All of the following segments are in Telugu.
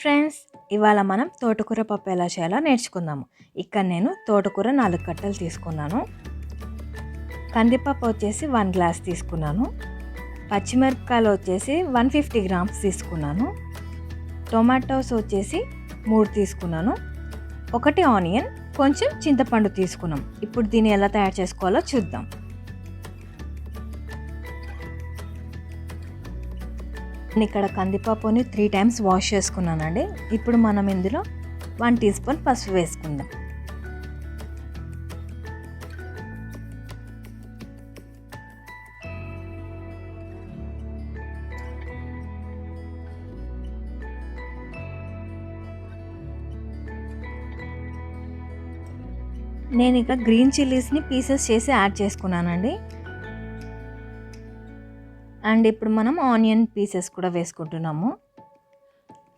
ఫ్రెండ్స్, ఇవాళ మనం తోటకూర పప్పు ఎలా చేయాలో నేర్చుకుందాము. ఇక్కడ నేను తోటకూర 4 కట్టలు తీసుకున్నాను. కందిపప్పు వచ్చేసి 1 గ్లాస్ తీసుకున్నాను. పచ్చిమిరపకాయలు వచ్చేసి 150 గ్రామ్స్ తీసుకున్నాను. టొమాటోస్ వచ్చేసి 3 తీసుకున్నాను. 1 ఆనియన్, కొంచెం చింతపండు తీసుకున్నాం. ఇప్పుడు దీన్ని ఎలా తయారు చేసుకోవాలో చూద్దాం. నేను ఇక్కడ కందిపప్పుని 3 టైమ్స్ వాష్ చేసుకున్నానండి. ఇప్పుడు మనం ఇందులో 1 టీ స్పూన్ పసుపు వేసుకుందాం. నేను ఇక గ్రీన్ చిల్లీస్ని పీసెస్ చేసి యాడ్ చేసుకున్నానండి. అండ్ ఇప్పుడు మనం ఆనియన్ పీసెస్ కూడా వేసుకుంటున్నాము.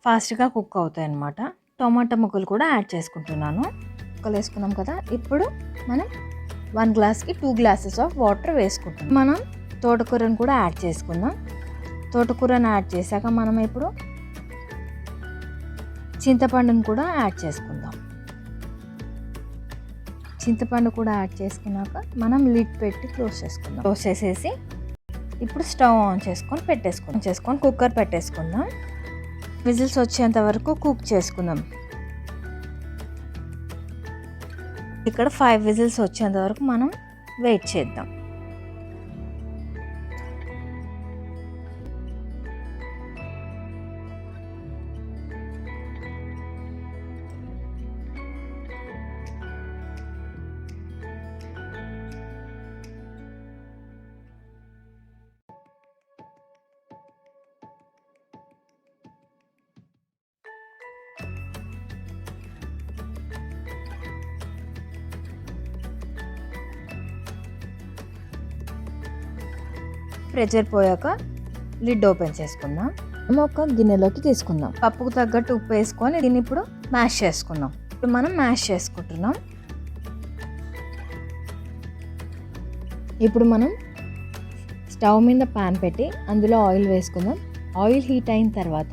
ఫాస్ట్గా కుక్ అవుతాయి అన్నమాట. టొమాటో ముక్కలు కూడా యాడ్ చేసుకుంటున్నాను. ముక్కలు వేసుకున్నాం కదా. ఇప్పుడు మనం 1 గ్లాస్కి 2 గ్లాసెస్ ఆఫ్ వాటర్ వేసుకుంటున్నాం. మనం తోటకూరను కూడా యాడ్ చేసుకుందాం. తోటకూరను యాడ్ చేశాక మనం ఇప్పుడు చింతపండును కూడా యాడ్ చేసుకుందాం. చింతపండు కూడా యాడ్ చేసుకున్నాక మనం లిడ్ పెట్టి క్లోజ్ చేసుకుందాం. క్లోజ్ చేసేసి ఇప్పుడు స్టవ్ ఆన్ చేసుకొని కుక్కర్ పెట్టేసుకుందాం. విజిల్స్ వచ్చేంత వరకు కుక్ చేసుకుందాం. ఇక్కడ 5 విజిల్స్ వచ్చేంత వరకు మనం వెయిట్ చేద్దాం. ప్రెషర్ పోయాక లిడ్ ఓపెన్ చేసుకుందాం. ఒక గిన్నెలోకి తీసుకుందాం. పప్పుకు తగ్గట్టు ఉప్పు వేసుకొని దీన్ని ఇప్పుడు మ్యాష్ చేసుకుందాం. ఇప్పుడు మనం మ్యాష్ చేసుకుంటున్నాం. ఇప్పుడు మనం స్టవ్ మీద ప్యాన్ పెట్టి అందులో ఆయిల్ వేసుకుందాం. ఆయిల్ హీట్ అయిన తర్వాత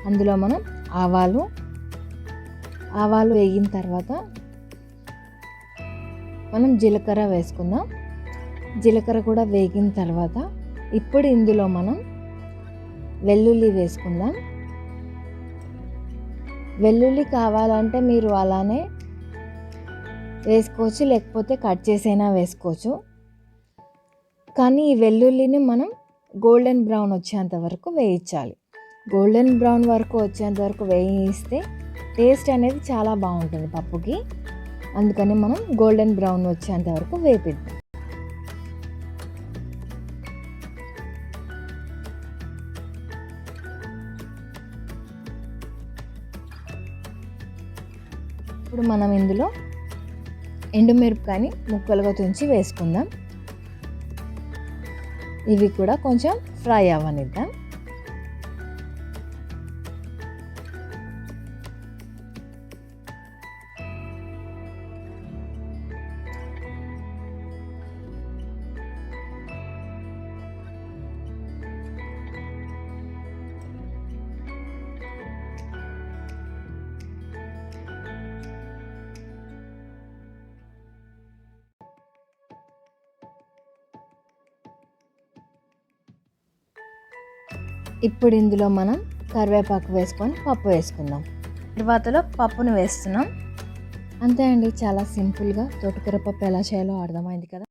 అందులో మనం ఆవాలు వేగిన తర్వాత మనం జీలకర్ర వేసుకుందాం. జీలకర్ర కూడా వేగిన తర్వాత ఇప్పుడు ఇందులో మనం వెల్లుల్లి వేసుకుందాం. వెల్లుల్లి కావాలంటే మీరు అలానే వేసుకోవచ్చు, లేకపోతే కట్ చేసైనా వేసుకోవచ్చు. కానీ ఈ వెల్లుల్లిని మనం గోల్డెన్ బ్రౌన్ వచ్చేంత వరకు వేయించాలి. గోల్డెన్ బ్రౌన్ వరకు వచ్చేంత వరకు వేయిస్తే టేస్ట్ అనేది చాలా బాగుంటుంది పప్పుకి. అందుకని మనం గోల్డెన్ బ్రౌన్ వచ్చేంత వరకు వేపిద్దాం. ఇప్పుడు మనం ఇందులో ఎండుమిరపకాయని ముక్కలుగా తుంచి వేసుకుందాం. ఇవి కూడా కొంచెం ఫ్రై అవ్వనిద్దాం. ఇప్పుడు ఇందులో మనం కరివేపాకు వేసుకొని పప్పు వేసుకుందాం. తర్వాతలో పప్పును వేస్తున్నాం. అంతే అండి, చాలా సింపుల్గా తోటకూర పప్పు ఎలా చేయాలో అర్థమైంది కదా.